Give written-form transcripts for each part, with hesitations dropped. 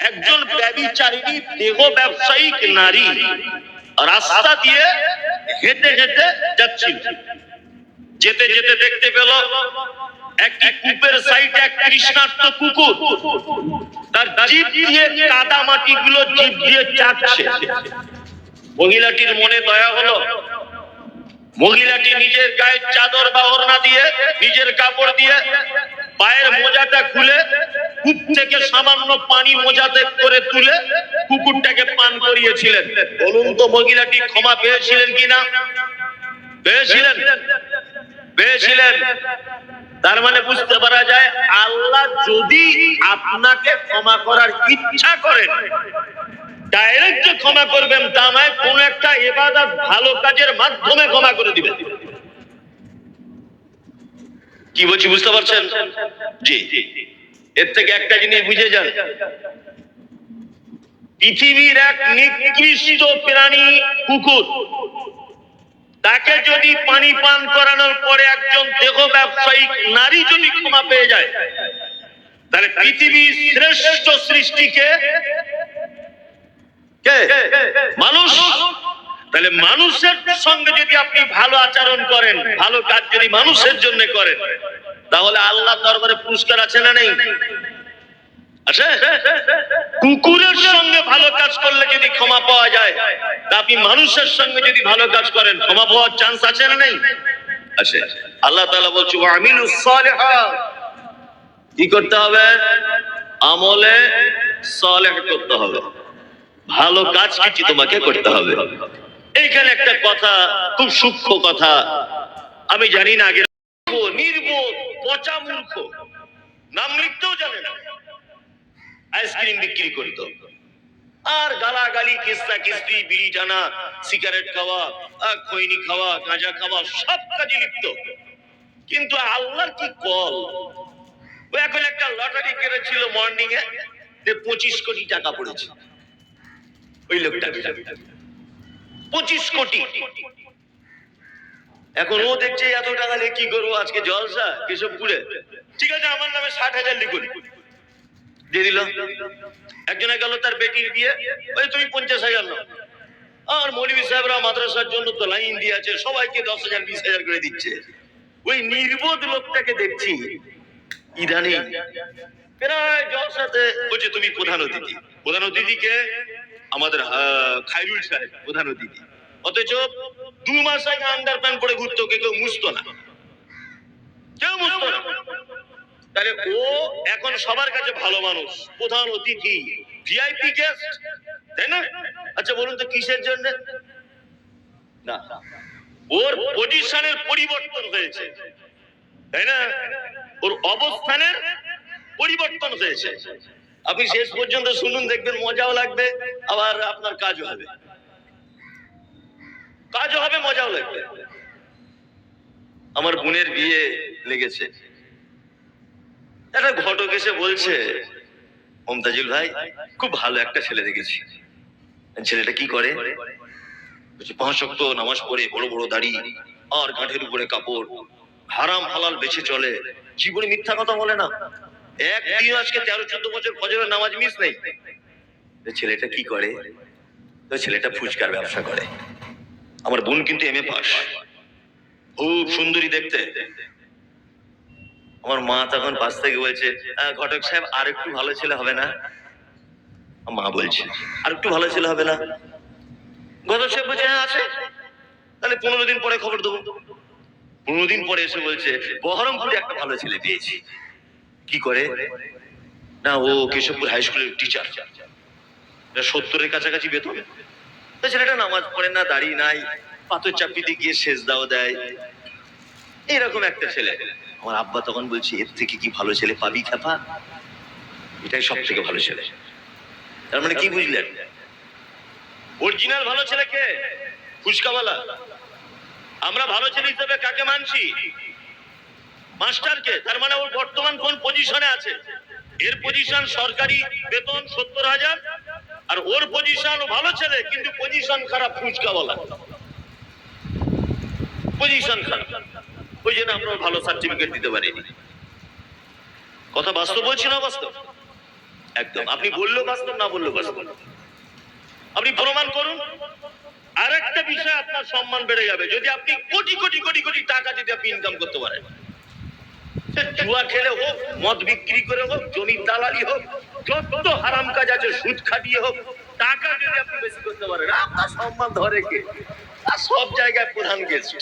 একজন ব্যভিচারিণী দেহ ব্যবসায়িক নারী রাস্তা দিয়ে হেঁটে হেঁটে যাচ্ছিল। যেতে যেতে দেখতে পেল একটি কূপের সাইডে এক তৃষ্ণার্ত কুকুর তার জিভ দিয়ে কাদা মাটি গুলো জিভ দিয়ে চাটছে। মহিলাটির মনে দয়া হলো। মহিলাটি নিজের গায়ের চাদর বা ওড়না দিয়ে, নিজের কাপড় দিয়ে পায়ের মোজাটা খুলে কূপ থেকে সামান্য পানি মোজাতে করে তুলে কুকুরটাকে পান করিয়েছিলেন। বলুন তো মহিলাটি ক্ষমা পেয়েছিলেন কিনা? পেয়েছিলেন, পেয়েছিলেন। তার মানে বুঝতে পারা যায় আল্লাহ যদি আপনাকে ক্ষমা করার ইচ্ছা করেন, ডাইরেক্ট যে ক্ষমা করবেন তা নয়, কোন একটা ইবাদত ভালো কাজের মাধ্যমে ক্ষমা করে দিবেন। কি বলছি বুঝতে পারছেন? জি, এর থেকে একটা জিনিস বুঝে যান, পৃথিবীর এক নিকৃষ্ট প্রাণী কুকুর, তাকে যদি পানি পান করানোর পরে একজন দেহ ব্যবসায়িক নারী যদি ক্ষমা পেয়ে যায়, তাহলে পৃথিবীর শ্রেষ্ঠ সৃষ্টিকে মানুষ। তাহলে মানুষের সঙ্গে যদি আপনি ভালো আচরণ করেন, ভালো কাজ যদি মানুষের জন্য করেন, তাহলে আল্লাহ দরবারে পুরস্কার আছে না নেই? আছে। কুকুরের সঙ্গে ভালো কাজ করলে যদি ক্ষমা পাওয়া যায়, তা আপনি মানুষের সঙ্গে যদি ভালো কাজ করেন ক্ষমা পাওয়ার চান্স আছে না নেই? আছে। আল্লাহ তাআলা বলছে ওয়া আমিলুস সালিহাত, কি করতে হবে? আমলে সালেহ করতে হবে, ভালো কাজ কিছু তোমাকে করতে হবে। এইখানে একটা কথা, খুব সূক্ষ্ম কথা, আমি জানি না আগে। নির্বোধ পচা মূর্খ, নাম লিখতেও জানে না, আইসক্রিম বিক্রি করতো আর গালাগালি, কিস্তা কিস্তি, বিড়ি টানা, সিগারেট খাওয়া, খৈনি খাওয়া, গাঁজা খাওয়া, সব কাজে লিপ্ত। কিন্তু আল্লাহর কি কল, ও এখন একটা লটারি কেটেছিল মর্নিং এ, 25 কোটি টাকা পড়েছে ওই লোকটা, 25 কোটি। এখন ও দেখছে এত টাকা নিয়ে কি করবো, আজকে জলসা কেশবপুরে, ঠিক আছে আমার নামে 60,000 লিখুন, দিয়ে দিল। একজনে গেল তার বেটির বিয়ে, ওই তুমি 50,000 নাও। আর মৌলভী সাহেবরা মাদ্রাসার জন্য তো লাইন দিয়ে আছে, সবাইকে 10,000 20,000 করে দিচ্ছে। ওই নির্বোধ লোকটাকে দেখছি ইদানিং প্রায় জলসাতে বলছে তুমি প্রধান অতিথি। প্রধান অতিথিকে আমাদের খায়রুল সাহেব প্রধান অতিথি, অথচ 2 মাস আগে আন্ডারপ্যান্ট পরে ঘুরতো, কেউ মুছতো না, কেউ মুছতো না। তাহলে ও এখন সবার কাছে ভালো মানুষ, প্রধান অতিথি, ভিআইপি গেস্ট, তাই না? আচ্ছা বলুন তো কিসের জন্য? না, ওর পজিশনের পরিবর্তন হয়েছে, তাই না? ওর অবস্থানের পরিবর্তন হয়েছে। আপনি শেষ পর্যন্ত শুনুন, দেখবেন মজাও লাগবে, আবার আপনার কাজও হবে, কাজও হবে, মজাও লাগবে। আমার বোনের বিয়ে লেগেছে, একটা ঘটক এসে বলছে মমতাজুল ভাই খুব ভালো একটা ছেলে দেখেছি। ছেলেটা কি করে? বলছে 5 ওয়াক্ত নামাজ পড়ে, বড় বড় দাড়ি আর কাঁধের উপরে কাপড়, হারাম হালাল বেছে চলে, জীবনে মিথ্যা কথা বলে না, একদিন আজকে 13-14 বছর ফজরের নামাজ মিস নেই। ছেলেটা কি করে? তো ছেলেটা ফুচকার ব্যবসা করে। আমার বোন কিন্তু এমএ পাস, খুব সুন্দরী দেখতে। আমার মা তখন পাশ থেকে বলছে ঘটক সাহেব আর একটু ভালো ছেলে হবে না? মা বলছে আর একটু ভালো ছেলে হবে না? ঘটক সাহেব বলছে হ্যাঁ আছে, তাহলে 15 দিন পরে খবর দেবো। 15 দিন পরে এসে বলছে বহরমপুরে একটা ভালো ছেলে পেয়েছি। কি করে? না ও কেশবপুর হাই স্কুলের টিচার, 70-এর কাছাকাছি বেতন। ছেলেটা নামাজ পড়ে না, দাড়ি নাই, পাথর চাপিতে গিয়ে সেজদাও দেয়, এরকম একটা ছেলে। আমার আব্বা তখন বলছে এর থেকে কি ভালো ছেলে পাবি খেপা, এটাই সব থেকে ভালো ছেলে। তার মানে কি বুঝলেন? অরিজিনাল ভালো ছেলে কে? ফুচকাওয়ালা। আমরা ভালো ছেলে হিসেবে কাকে মানছি? মাস্টারকে। তার মানে ওর বর্তমান কোন পজিশনে আছে? এর পজিশন সরকারি বেতন 70,000, আর ওর পজিশন ভালো ছেলে কিন্তু পজিশন খারাপ, ফুচকাওয়ালা, পজিশন খারাপ। ওই জন্য আমরা ভালো সার্টিফিকেট দিতে পারিনি। কথা বাস্তব বলছি না? বাস্তব। একদম আপনি বললেও বাস্তব, না বললেও বাস্তব। আপনি প্রমাণ করুন। আর একটা বিষয়, আপনার সম্মান বেড়ে যাবে যদি আপনি কোটি কোটি কোটি কোটি টাকা যদি আপনি ইনকাম করতে পারেন। সে জুয়া খেলে হোক, মদ বিক্রি করে হোক, জমির দালালি হোক, যত হারাম কাজ আছে, সুদ খাটিয়ে হোক, টাকা যদি আপনি বেশি করতে পারেন, আপনার সম্মান ধরে কে? আর সব জায়গায় প্রধান গেস্ট,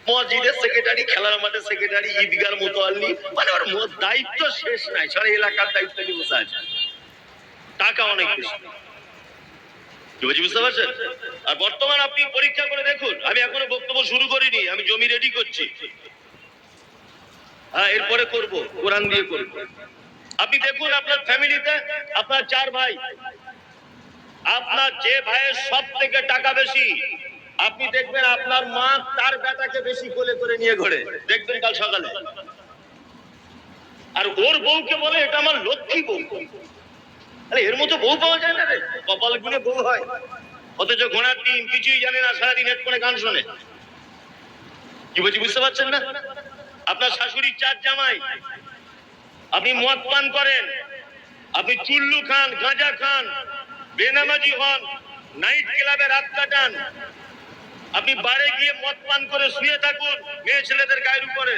মসজিদের সেক্রেটারি, খেলার মাঠের সেক্রেটারি, ঈদগার মোতাল্লি, মানে ওর দায়িত্ব শেষ নাই, সারা এলাকার দায়িত্ব নিয়ে বসে আছে, টাকা অনেক বেশি। কি বলছি বুঝতে পারছেন? আর বর্তমান আপনি পরীক্ষা করে দেখুন, আমি এখনো বক্তব্য শুরু করিনি, আমি জমি রেডি করছি, হ্যাঁ এরপরে করব, কোরআন দিয়ে করব। আপনি দেখুন আপনার ফ্যামিলিতে, আপনার 4 ভাই, আপনার যে ভাইয়ের সব থেকে টাকা বেশি, আপনি দেখবেন আপনার মা তার বেটাকে বেশি কোলে করে নিয়ে ঘোরে, দেখবেন কাল সকালে। আর ওর বউকে বলে এটা আমার লক্ষ্মী বউ। আরে এর মতো বউ পাওয়া যায় না রে, কপাল গুনে বউ হয়। অথচ ঘোড়ার ডিম কিছুই জানে না, সারাদিন হেডফোনে গান শোনে। কি বলছি বুঝতে পারছেন না? আপনার শাশুড়ির 4 জামাই, আপনি মদ পান করেন, আপনি চুল্লু খান, গাঁজা খান, বেনামাজি হন, নাইট ক্লাবে রাত কাটান, আপনি বারে গিয়ে মদ পান করে শুয়ে থাকুন মেয়ে ছেলেদের গায়ের উপরে,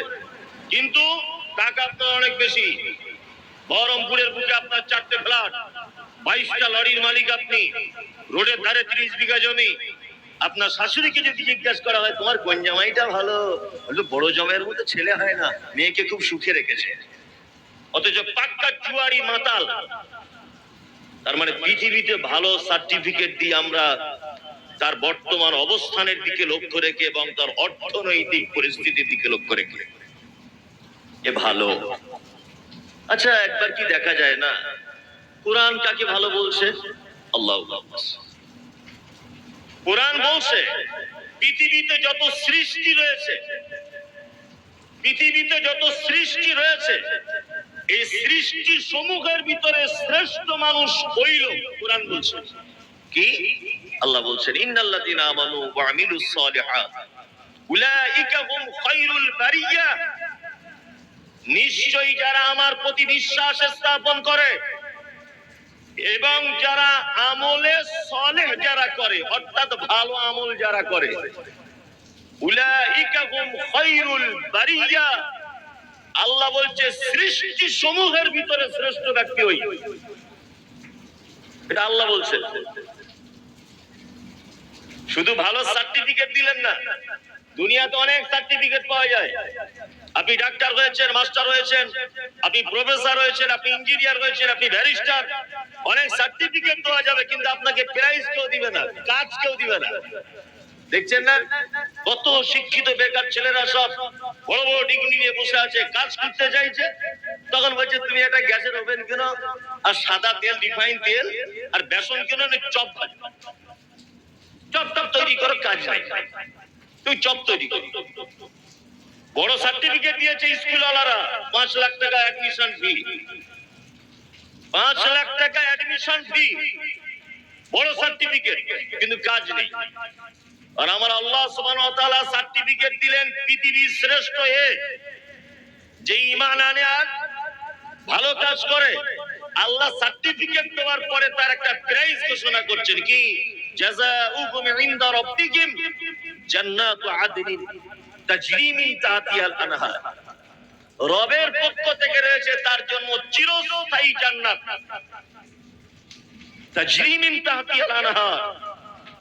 কিন্তু টাকা আপনার অনেক বেশি। বহরমপুরের বুকে আপনার 4টে ফ্ল্যাট, 22টা লরির মালিক আপনি, রোডের ধারে 30 বিঘা জমি। আপনার শাশুড়িকে যদি জিজ্ঞাসা করা হয় তোমার কোন জামাইটা ভালো, বললো বড় জামাইয়ের মতো ছেলে হয় না, মেয়েকে খুব সুখে রেখেছে। অথচ পাক্কা জুয়ারি মাতাল। তার মানে পৃথিবীতে ভালো সার্টিফিকেট দিয়ে আমরা তার বর্তমান অবস্থানের দিকে লক্ষ্য রেখে এবং তার অর্থনৈতিক পরিস্থিতির দিকে লক্ষ্য রেখে এ ভালো। আচ্ছা একবার কি দেখা যায় না কোরআন কাকে ভালো বলছে? আল্লাহ কোরআন বলছে পৃথিবীতে যত সৃষ্টি রয়েছে, পৃথিবীতে যত সৃষ্টি রয়েছে, এই সৃষ্টি সমূহের ভিতরে শ্রেষ্ঠ মানুষ হইল, কোরআন বলছে কি? আল্লাহ বলছেন ইন্নাল্লাযীনা আমানু ওয়া আমিলুস সালিহাত উলাইকা হুম খায়রুল বারিয়া। নিশ্চয়ই যারা আমার প্রতি বিশ্বাস স্থাপন করে এবং যারা আমলে সালেহ যারা করে, অর্থাৎ ভালো আমল যারা করে, উলাইকা হুম খায়রুল বারিয়া, আল্লাহ বলছে সৃষ্টি সমূহের ভিতরে শ্রেষ্ঠ ব্যক্তি ওই। এটা আল্লাহ বলছেন। শুধু ভালো সার্টিফিকেট দিলেন না, দুনিয়াতে অনেক সার্টিফিকেট পাওয়া যায়। আপনি ডাক্তার হয়েছেন, মাস্টার হয়েছেন, আপনি প্রফেসর হয়েছেন, আপনি ইঞ্জিনিয়ার হয়েছেন, আপনি ব্যারিস্টার, অনেক সার্টিফিকেট দেওয়া যাবে, কিন্তু আপনাকে প্রাইজ কেউ দিবে না, কাজ কেউ দিবে না। দেখছেন না কত শিক্ষিত বেকার ছেলেরা সব বড় বড় ডিগ্রি নিয়ে বসে আছে, কাজ করতে চাইছে, তখন বলছে তুমি একটা গ্যাসের ওভেন কেন, আর সাদা তেল, রিফাইন তেল আর বেসন কেন, চপ চপ টপ তৈরি করো, কাজ নাই, তুই চপ তৈরি কর। বড় সার্টিফিকেট দিয়েছে স্কুলওয়ালারা, 5 লাখ টাকা অ্যাডমিশন ফি, 5 লাখ টাকা অ্যাডমিশন ফি, বড় সার্টিফিকেট, কিন্তু কাজ নেই। আর আমার আল্লাহ সুবহানাহু ওয়া তাআলা সার্টিফিকেট দিলেন পৃথিবীর শ্রেষ্ঠ এ, যে ঈমান আনে আর ভালো কাজ করে। আল্লাহ সার্টিফিকেট দেওয়ার পরে তার একটা প্রাইজ ঘোষণা করছেন কি? জাযাউকুম ইনদা রাব্বিকুম জান্নাতু আদনিন তাজরি মিন তাহতিহাল আনহার। রবের পক্ষ থেকে রয়েছে তার জন্য চিরস্থায়ী জান্নাত, তাজরি মিন তাহতিহাল আনহার,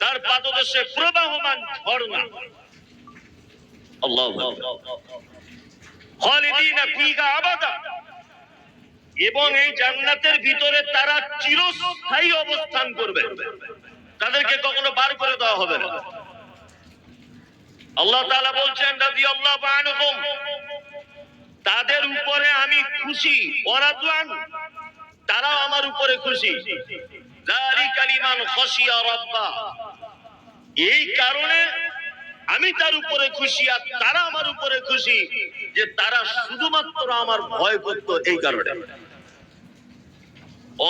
তার পাদদেশে প্রবাহমান ঝর্ণা। আল্লাহু আকবার। খালিদিনা ফিহা আবাদা, এবং এই জান্নাতের ভিতরে তারা চিরস্থায়ী অবস্থান করবে, তাদেরকে কখনো বার করে দেওয়া হবে না। আল্লাহ তাআলা বলছেন রাদিয়াল্লাহু আনহুম, তাদের উপরে আমি খুশি, ওয়ারাদওয়ান, তারাও আমার উপরে খুশি। যালিকা লিমান খাশিয়া রাব্বা, এই কারণে আমি তার উপরে খুশি আর তারা আমার উপরে খুশি, যে তারা শুধুমাত্র আমার ভয় করত, এই কারণে।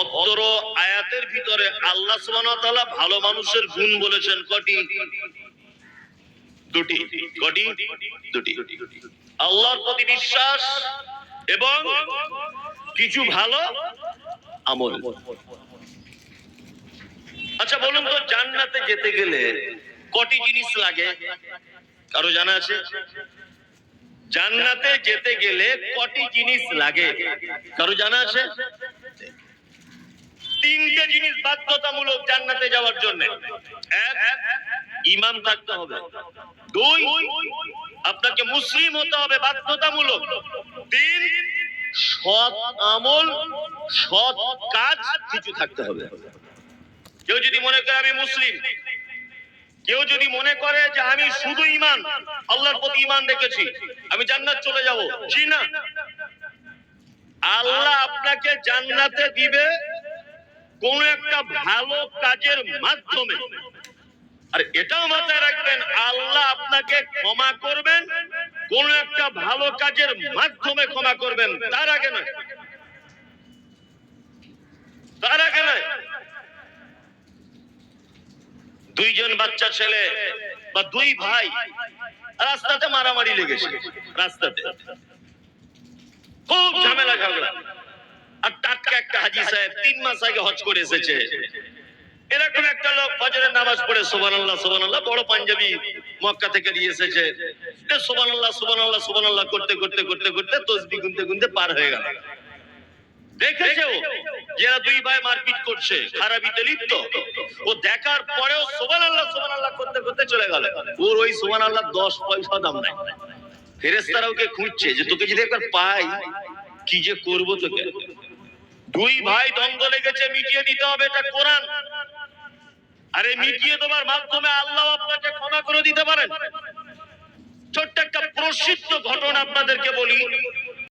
অত্র আয়াতের ভিতরে আল্লাহ সুবহানাহু ওয়া তাআলা ভালো মানুষের গুণ বলেছেন কটি? দুটি। কটি? দুটি। আল্লাহর প্রতি বিশ্বাস এবং কিছু ভালো আমল। আচ্ছা বলুন তো, জান্নাতে যেতে গেলে কটি জিনিস লাগে? কারো জানা আছে? জান্নাতে যেতে গেলে কটি জিনিস লাগে? কারো জানা আছে? তিনটে জিনিস বাধ্যতামূলক জান্নাতে যাওয়ার জন্য। এক, ঈমান থাকতে হবে। দুই, আপনাকে মুসলিম হতে হবে বাধ্যতামূলক। তিন, সৎ আমল, সৎ কাজ কিছু থাকতে হবে। কেউ যদি মনে করে আমি মুসলিম, কেউ যদি মনে করে যে আমি শুধু ঈমান, আল্লাহর প্রতি ঈমান রেখেছি, আমি জান্নাত চলে যাব, জি না। আল্লাহ আপনাকে জান্নাতে দিবে কোন একটা ভালো কাজের মাধ্যমে। আর এটাও মাথায় রাখবেন, আল্লাহ আপনাকে ক্ষমা করবেন কোন একটা ভালো কাজের মাধ্যমে ক্ষমা করবেন, তার আগে নয়। তার আগে নয়। দুইজন বাচ্চা ছেলে বা দুই ভাই রাস্তাতে মারামারি লেগেছে, রাস্তাতে খুব ঝামেলা ঝগড়া। আর টাটকা একটা হাজী সাহেব 3 মাস আগে হজ করে এসেছে, এরকম একটা লোক ফজরের নামাজ পড়ে সুবহানাল্লাহ সুবহানাল্লাহ, বড় পাঞ্জাবি মক্কা থেকে নিয়ে এসেছে, সুবহানাল্লাহ সুবহানাল্লাহ সুবহানাল্লাহ করতে করতে করতে করতে তাসবিহ গুনতে গুনতে পার হয়ে গেল। দেখেছে ও যারা দুই ভাই মারপিট করছে, খারাপিতে লিপ্ত, ও দেখার পরেও সুবহানাল্লাহ সুবহানাল্লাহ করতে করতে চলে গেল। ওর ওই সুবহানাল্লাহ 10 পয়সা দাম নাই। ফেরেশতারা ওকে খুঁজছে যে তোকে যদি একবার পাই কি যে করব তোকে। দুই ভাই দ্বন্দ্ব লেগেছে, মিটিয়ে দিতে হবে, এটা কোরআন। আরে মিটিয়ে দেওয়ার মাধ্যমে আল্লাহ আপনাকে ক্ষমা করে দিতে পারেন। ছোট্ট একটা প্রসিদ্ধ ঘটনা আপনাদেরকে বলি।